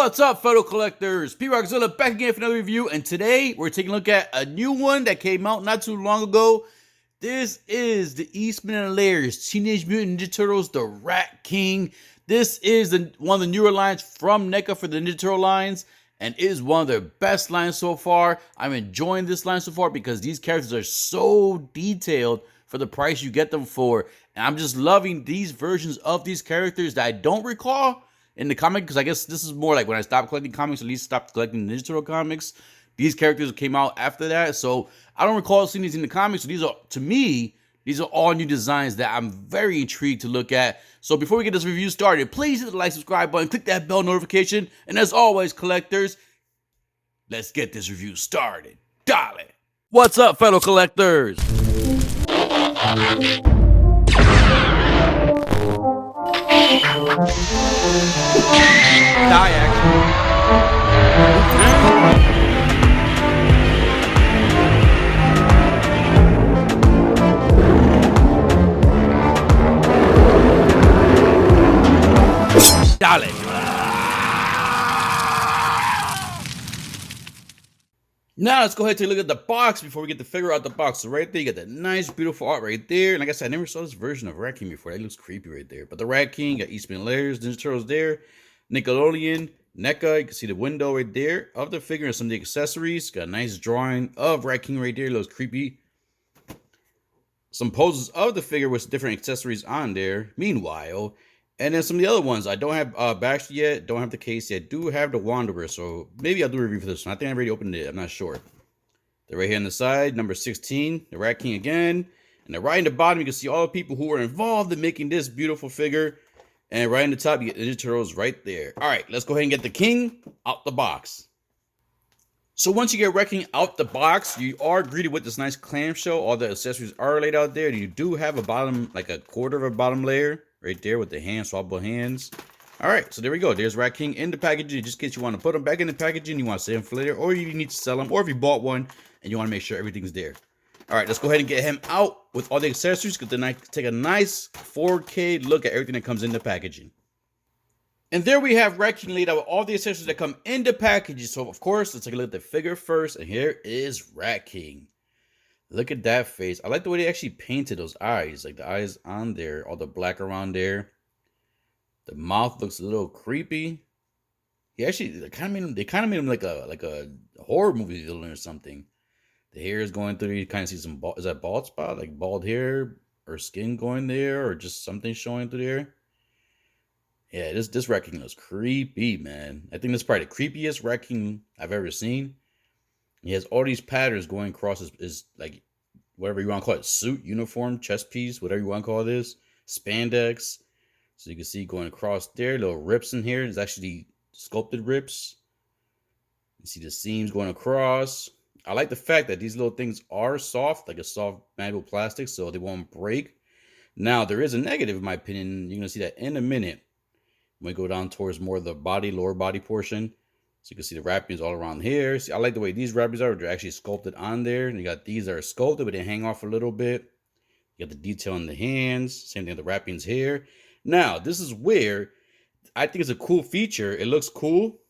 What's up, photo collectors? P-Rockzilla back again for another review, and today we're taking a look at a new one that came out not too long ago. This is the Eastman and Layers Teenage Mutant Ninja Turtles, the Rat King. This is one of the newer lines from NECA for the Ninja Turtle lines, and it is one of their best lines so far. I'm enjoying this line so far because these characters are so detailed for the price you get them for, and I'm just loving these versions of these characters that I don't recall in the comic, because I guess this is more like when I stopped collecting comics, at least stopped collecting Ninja Turtle comics. These characters came out after that, so I don't recall seeing these in the comics. So these are, to me, these are all new designs that I'm very intrigued to look at. So before we get this review started, please hit the like, subscribe button, click that bell notification, and as always, collectors, let's get this review started. Darling. What's up, fellow collectors? Die Dale. Now let's go ahead and take a look at the box before we get the figure out the box. So right there, you got that nice, beautiful art right there. And like I said, I never saw this version of Rat King before. That looks creepy right there. But the Rat King, got Eastman Layers, Ninja Turtles there, Nickelodeon, NECA. You can see the window right there of the figure and some of the accessories. Got a nice drawing of Rat King right there. It looks creepy. Some poses of the figure with different accessories on there. Meanwhile, and then some of the other ones, I don't have Baxter yet, don't have the case yet. Do have the Wanderer, so maybe I'll do a review for this one. I think I already opened it, I'm not sure. They're right here on the side, number 16, the Rat King again. And then right in the bottom, you can see all the people who were involved in making this beautiful figure. And right in the top, you get Ninja Turtles right there. All right, let's go ahead and get the King out the box. So once you get Rat King out the box, you are greeted with this nice clamshell. All the accessories are laid out there. You do have a bottom, like a quarter of a bottom layer right there with the swappable hands. All right, so there we go. There's Rat King in the packaging, just in case you want to put them back in the packaging, you want to save them for later, or you need to sell them, or if you bought one and you want to make sure everything's there. All right, let's go ahead and get him out with all the accessories. Take a nice 4K look at everything that comes in the packaging. And there we have Rat King laid out with all the accessories that come in the packaging. So of course, let's take a look at the figure first. And here is Rat King. Look at that face. I like the way they actually painted those eyes. Like the eyes on there, all the black around there. The mouth looks a little creepy. He actually, they kind of made him like a horror movie villain or something. The hair is going through. You kind of see some is that bald spot, like bald hair or skin going there, or just something showing through there. Yeah, this Rat King looks creepy, man. I think this is probably the creepiest Rat King I've ever seen. He has all these patterns going across his like, whatever you want to call it, suit, uniform, chest piece, whatever you want to call this, spandex. So you can see going across there, little rips in here. It's actually sculpted rips. You see the seams going across. I like the fact that these little things are soft, like a soft malleable plastic, so they won't break. Now, there is a negative, in my opinion. You're going to see that in a minute when we go down towards more of the body, lower body portion. So you can see the wrappings all around here. See, I like the way these wrappings are. They're actually sculpted on there. And you got these that are sculpted, but they hang off a little bit. You got the detail in the hands. Same thing with the wrappings here. Now, this is where I think it's a cool feature. It looks cool,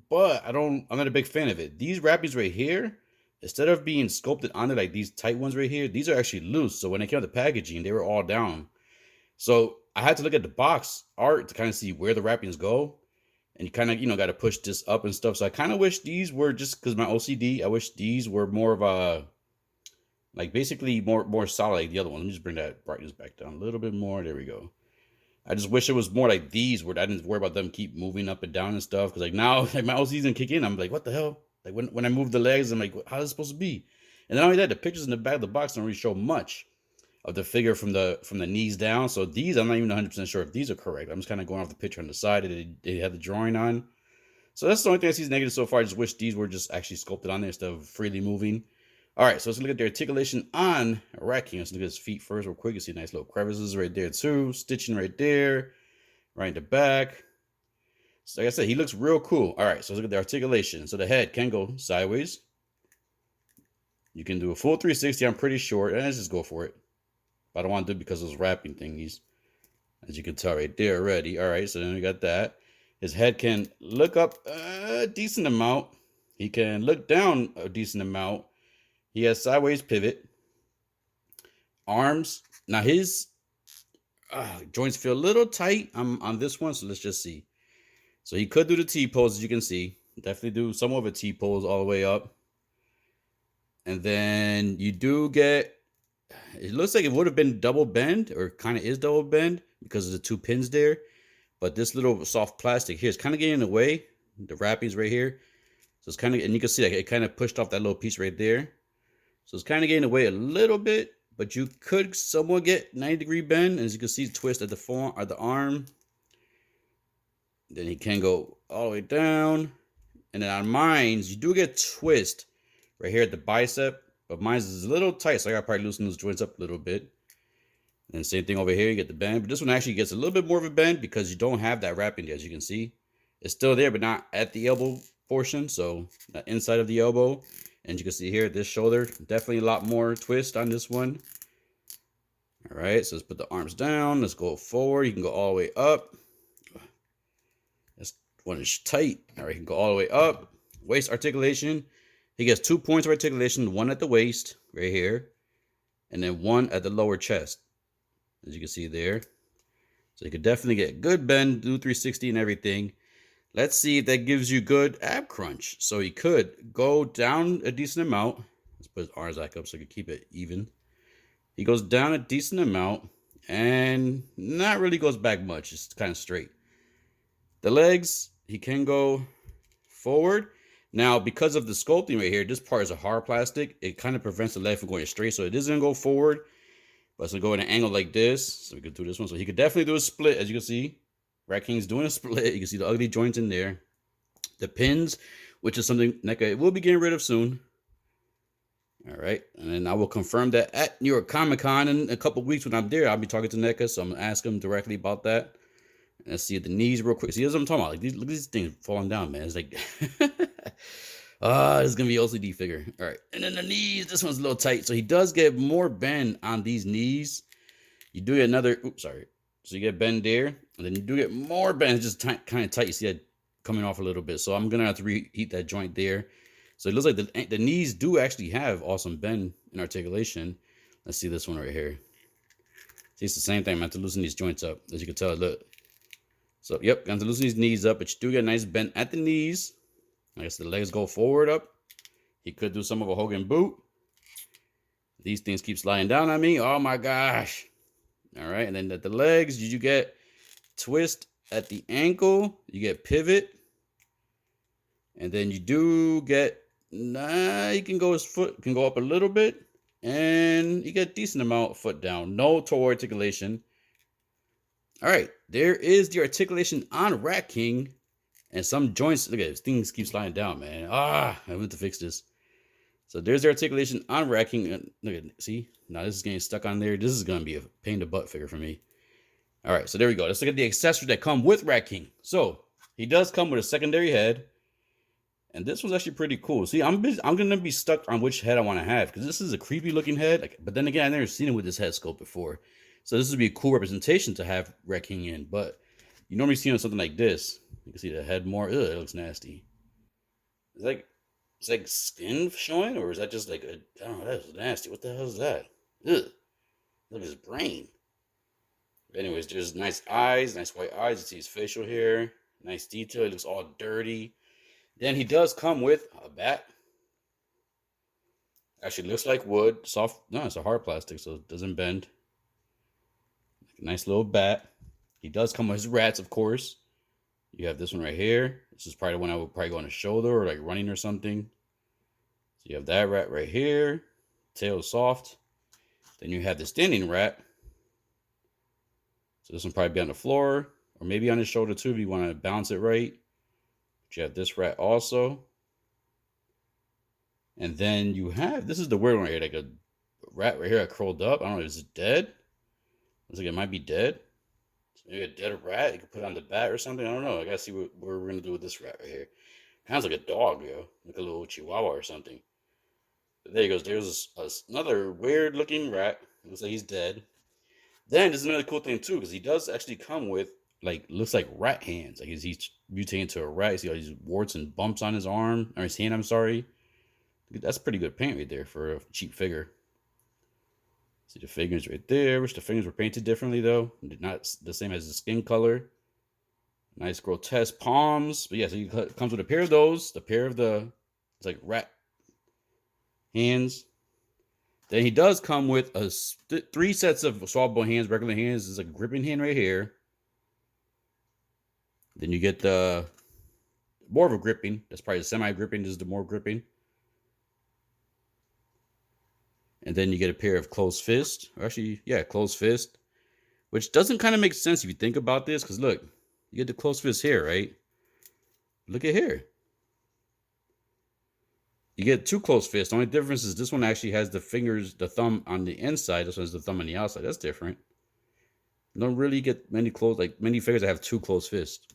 but I'm not a big fan of it. These wrappings right here, instead of being sculpted onto like these tight ones right here, these are actually loose. So when they came out the packaging, they were all down. So I had to look at the box art to kind of see where the wrappings go. And you kind of, got to push this up and stuff. So I kind of wish these were, just because my OCD, I wish these were more of a, like basically more solid like the other one. Let me just bring that brightness back down a little bit more. There we go. I just wish it was more like these, where I didn't worry about them keep moving up and down and stuff. Because like now, like my OCD's gonna kick in. I'm like, what the hell? Like when I move the legs, I'm like, how's it supposed to be? And not only that, the pictures in the back of the box don't really show much of the figure from the knees down. So these, I'm not even 100% sure if these are correct. I'm just kind of going off the picture on the side that they had the drawing on. So that's the only thing I see is negative so far. I just wish these were just actually sculpted on there instead of freely moving. All right, so let's look at the articulation on Rat King. Let's look at his feet first real quick. You see nice little crevices right there too. Stitching right there, right in the back. So like I said, he looks real cool. All right, so let's look at the articulation. So the head can go sideways. You can do a full 360, I'm pretty sure. And let's just go for it. But I don't want to do it because of those wrapping thingies. As you can tell right there already. All right, so then we got that. His head can look up a decent amount. He can look down a decent amount. He has sideways pivot. Arms. Now his joints feel a little tight on this one, so let's just see. So he could do the T pose, as you can see. Definitely do some of a T pose all the way up. And then you do get, it looks like it would have been double bend, or kind of is double bend because of the two pins there. But this little soft plastic here is kind of getting in the way. The wrappings right here. So it's kind of, and you can see like it kind of pushed off that little piece right there. So it's kind of getting away a little bit, but you could somewhat get 90-degree bend. As you can see, twist at the form or the arm. Then he can go all the way down. And then on mine's, you do get twist right here at the bicep, but mine's is a little tight, so I gotta probably loosen those joints up a little bit. And same thing over here, you get the bend, but this one actually gets a little bit more of a bend because you don't have that wrapping, as you can see. It's still there, but not at the elbow portion, so the inside of the elbow. And you can see here, this shoulder, definitely a lot more twist on this one. All right, so let's put the arms down. Let's go forward. You can go all the way up. This one is tight. All right, you can go all the way up. Waist articulation. He gets 2 points of articulation, one at the waist, right here, and then one at the lower chest, as you can see there. So you could definitely get good bend, do 360 and everything. Let's see if that gives you good ab crunch. So he could go down a decent amount. Let's put his arms back up so he can keep it even. He goes down a decent amount and not really goes back much. It's kind of straight. The legs, he can go forward. Now, because of the sculpting right here, this part is a hard plastic. It kind of prevents the leg from going straight. So it isn't going to go forward, but it's going to go at an angle like this. So we could do this one. So he could definitely do a split, as you can see. Rat King's doing a split. You can see the ugly joints in there. The pins, which is something NECA will be getting rid of soon. All right. And then I will confirm that at New York Comic Con in a couple weeks when I'm there. I'll be talking to NECA, so I'm going to ask him directly about that. Let's see the knees real quick. See, that's what I'm talking about. Like look at these things falling down, man. It's like, this is going to be OCD figure. All right. And then the knees, this one's a little tight. So he does get more bend on these knees. You do get another, oops, sorry. So you get bend there. And then you do get more bend. It's just kind of tight. You see that coming off a little bit. So I'm going to have to reheat that joint there. So it looks like the knees do actually have awesome bend and articulation. Let's see this one right here. See, it's the same thing. I'm going to have to loosen these joints up. As you can tell, look. So, yep, going to loosen these knees up, but you do get a nice bend at the knees. I guess the legs go forward up. He could do some of a Hogan boot. These things keep sliding down on me. Oh, my gosh. All right, and then at the legs, you get twist at the ankle. You get pivot. And then you do get, you can go, his foot can go up a little bit. And you get a decent amount of foot down. No toe articulation. All right, there is the articulation on Rat King. And some joints, look at this, things keep sliding down, man. I have to fix this. So there's the articulation on Rat King. Look at, see? Now this is getting stuck on there. This is going to be a pain in the butt figure for me. All right, so there we go. Let's look at the accessories that come with Rat King. So he does come with a secondary head. And this one's actually pretty cool. See, I'm going to be stuck on which head I want to have. Because this is a creepy looking head. Like, but then again, I've never seen it with this head sculpt before. So this would be a cool representation to have Rat King in. But you normally see on something like this. You can see the head more. Ugh, it looks nasty. It's like skin showing, or is that just like a, I don't know, that's nasty. What the hell is that? Ugh. Look at his brain. But anyways, there's nice eyes, nice white eyes. You see his facial hair. Nice detail. It looks all dirty. Then he does come with a bat. Actually looks like wood. Soft. No, it's a hard plastic, so it doesn't bend. Like a nice little bat. He does come with his rats, of course. You have this one right here. This is probably the one I would probably go on his shoulder or like running or something. So you have that rat right here. Tail is soft. Then you have the standing rat. So this one probably be on the floor or maybe on his shoulder too if you want to balance it right. But you have this rat also. And then you have, this is the weird one right here, like a rat right here that curled up. I don't know, is it dead? Looks like it might be dead. Maybe a dead rat you could put on the bat or something. I don't know. I gotta see what we're gonna do with this rat right here. Sounds like a dog, yo. Like a little chihuahua or something. But there he goes. There's another weird looking rat. Looks like he's dead. Then there's another cool thing too, because he does actually come with like looks like rat hands. Like he's mutating into a rat. You see all these warts and bumps on his arm or his hand. I'm sorry. That's pretty good paint right there for a cheap figure. See the fingers right there. Wish the fingers were painted differently though. Not the same as the skin color. Nice grotesque palms. But yeah, so it comes with a pair of those. The pair of the it's like rat hands. Then he does come with a 3 sets of swappable hands, regular hands. There's a gripping hand right here. Then you get the more of a gripping. That's probably the semi-gripping. This is the more gripping. And then you get a pair of closed fist. Or actually, yeah, closed fist. Which doesn't kind of make sense if you think about this. Because look, you get the closed fist here, right? Look at here. You get 2 closed fists. The only difference is this one actually has the fingers, the thumb on the inside. This one has the thumb on the outside. That's different. You don't really get many figures that have 2 closed fists.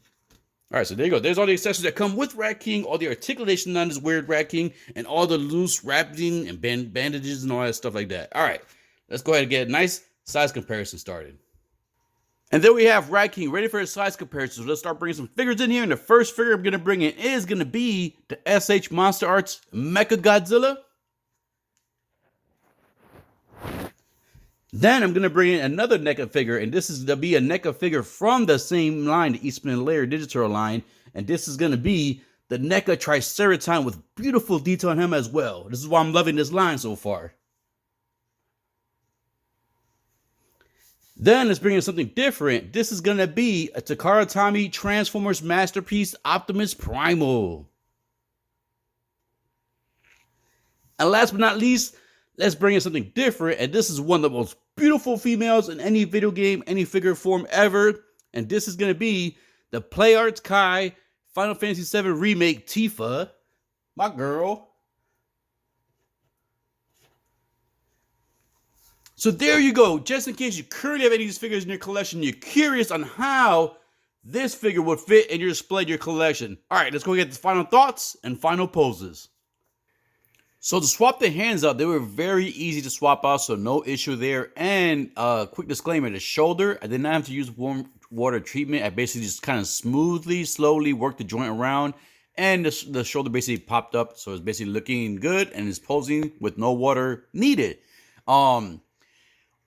All right, so there you go. There's all the accessories that come with Rat King, all the articulation on this weird Rat King, and all the loose wrapping and bandages and all that stuff like that. All right, let's go ahead and get a nice size comparison started. And then we have Rat King ready for a size comparison. So let's start bringing some figures in here. And the first figure I'm going to bring in is going to be the SH Monster Arts Mecha Godzilla. Then I'm going to bring in another NECA figure, and this is going to be a NECA figure from the same line, the Eastman Layer Digital line, and this is going to be the NECA Triceratine with beautiful detail on him as well. This is why I'm loving this line so far. Then let's bring in something different. This is going to be a Takara Tomy Transformers Masterpiece Optimus Primal. And last but not least, let's bring in something different, and this is one of the most beautiful females in any video game, any figure form ever, and this is going to be the Play Arts Kai Final Fantasy VII Remake Tifa, my girl. So there you go. Just in case you currently have any of these figures in your collection, you're curious on how this figure would fit in your display, your collection. All right, let's go get the final thoughts and final poses. So to swap the hands out, they were very easy to swap out, so no issue there. And quick disclaimer, the shoulder, I did not have to use warm water treatment. I basically just kind of smoothly, slowly worked the joint around, and the shoulder basically popped up, so it's basically looking good and it's posing with no water needed.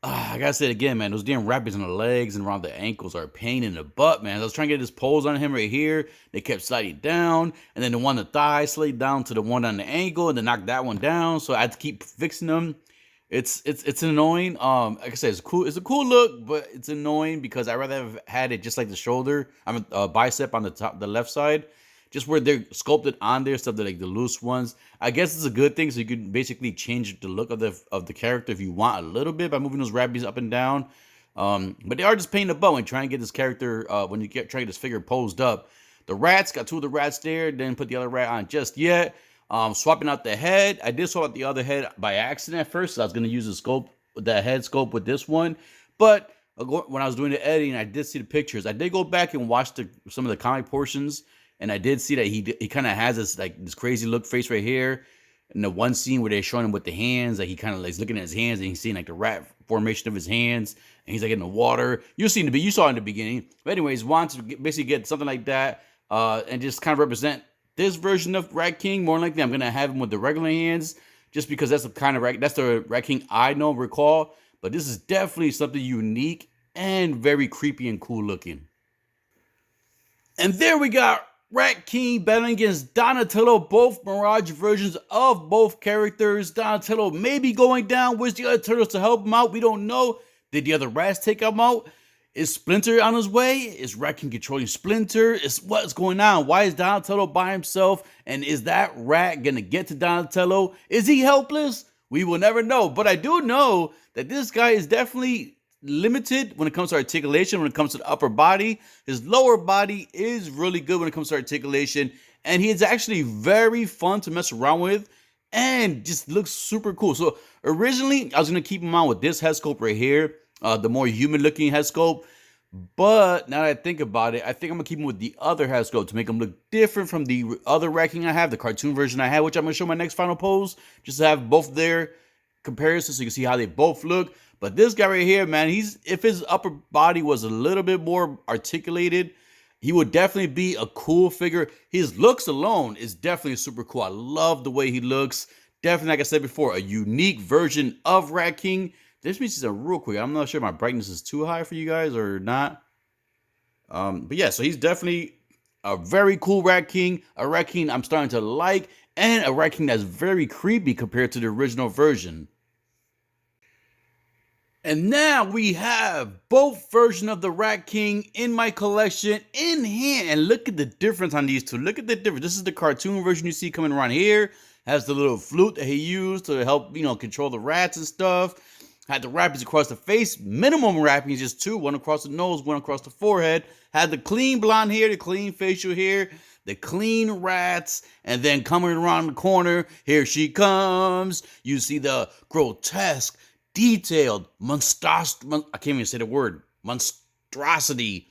I gotta say it again, man. Those damn wrappers on the legs and around the ankles are a pain in the butt, man. I was trying to get this pose on him right here. They kept sliding down, and then the one on the thigh slid down to the one on the ankle, and then knocked that one down. So I had to keep fixing them. It's annoying. Like I said, it's cool. It's a cool look, but it's annoying because I'd rather have had it just like the shoulder. Bicep on the top, the left side. Just where they're sculpted on there, stuff that like the loose ones. I guess it's a good thing, so you can basically change the look of the character if you want a little bit by moving those rabbies up and down. But they are just painting the bow and trying to get this character when you try to get this figure posed up. The rats, got 2 of the rats there, didn't put the other rat on just yet. Swapping out the head, I did swap out the other head by accident at first, so I was gonna use the head sculpt with this one, but when I was doing the editing, I did see the pictures. I did go back and watch some of the comic portions. And I did see that he kind of has this crazy look face right here. In the one scene where they're showing him with the hands, like he kind of like looking at his hands and he's seeing like the rat formation of his hands, and he's like in the water. You saw in the beginning. But anyways, wanted to basically get something like that and just kind of represent this version of Rat King. More likely, I'm gonna have him with the regular hands, just because that's the Rat King I recall. But this is definitely something unique and very creepy and cool looking. And there we got Rat King battling against Donatello, both Mirage versions of both characters. Donatello may be going down. Where's the other turtles to help him out? We don't know. Did the other rats take him out? Is Splinter on his way? Is Rat King controlling Splinter? What's going on? Why is Donatello by himself? And is that rat gonna get to Donatello? Is he helpless? We will never know. But I do know that this guy is definitely limited when it comes to articulation, when it comes to the upper body. His lower body is really good when it comes to articulation, and he is actually very fun to mess around with and just looks super cool. So originally I was going to keep him on with this head sculpt right here, the more human looking head sculpt, but now that I think about it, I think I'm going to keep him with the other head sculpt to make him look different from the other Rat King I have, the cartoon version I have, which I'm going to show my next final pose, just to have both there comparison so you can see how they both look. But this guy right here, man, if his upper body was a little bit more articulated, he would definitely be a cool figure. His looks alone is definitely super cool. I love the way he looks. Definitely, like I said before, a unique version of Rat King. This means he's real quick. I'm not sure my brightness is too high for you guys or not. But yeah, so he's definitely a very cool Rat King. A Rat King I'm starting to like. And a Rat King that's very creepy compared to the original version. And now we have both versions of the Rat King in my collection in hand. And look at the difference on these two. Look at the difference. This is the cartoon version you see coming around here. Has the little flute that he used to help, control the rats and stuff. Had the wrappings across the face. Minimum wrappings, just two. One across the nose, one across the forehead. Had the clean blonde hair, the clean facial hair, the clean rats. And then coming around the corner, here she comes. You see the grotesque, detailed, I can't even say the word, monstrosity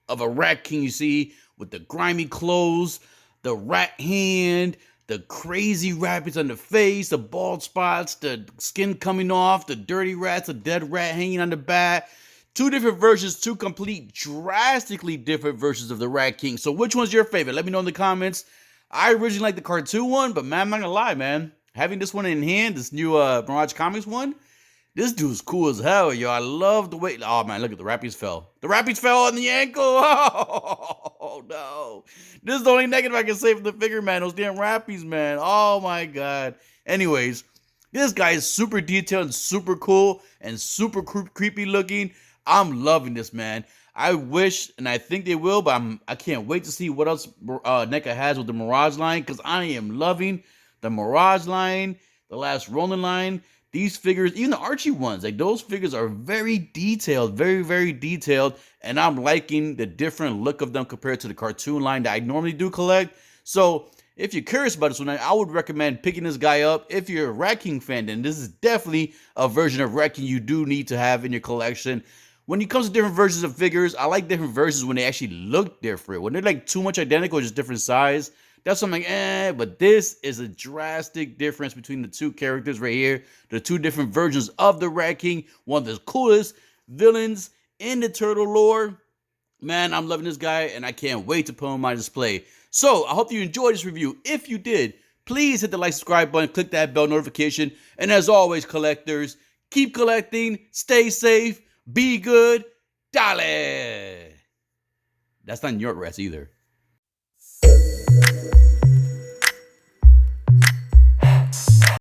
of a Rat King, you see, with the grimy clothes, the rat hand, the crazy wrappings on the face, the bald spots, the skin coming off, the dirty rats, a dead rat hanging on the back. Two different versions, two complete, drastically different versions of the Rat King. So which one's your favorite? Let me know in the comments. I originally liked the cartoon one, but man, I'm not gonna lie, man. Having this one in hand, this new Mirage Comics one, this dude's cool as hell, yo. I love the way. Oh, man, look at the wrappies fell. The wrappies fell on the ankle. Oh, no. This is the only negative I can say for the figure, man. Those damn wrappies, man. Oh, my God. Anyways, this guy is super detailed and super cool and super creepy looking. I'm loving this, man. I wish, and I think they will, but I can't wait to see what else NECA has with the Mirage line, because I am loving the Mirage line, the last Ronin line. These figures, even the Archie ones, like those figures are very detailed, very, very detailed. And I'm liking the different look of them compared to the cartoon line that I normally do collect. So if you're curious about this one, I would recommend picking this guy up. If you're a Rat King fan, then this is definitely a version of Rat King you do need to have in your collection. When it comes to different versions of figures, I like different versions when they actually look different. When they're like too much identical, just different size, that's something like, but this is a drastic difference between the two characters right here. The two different versions of the Rat King. One of the coolest villains in the turtle lore. Man, I'm loving this guy, and I can't wait to put him on my display. So, I hope you enjoyed this review. If you did, please hit the like, subscribe button, click that bell notification. And as always, collectors, keep collecting, stay safe, be good, dale. That's not New York rats either.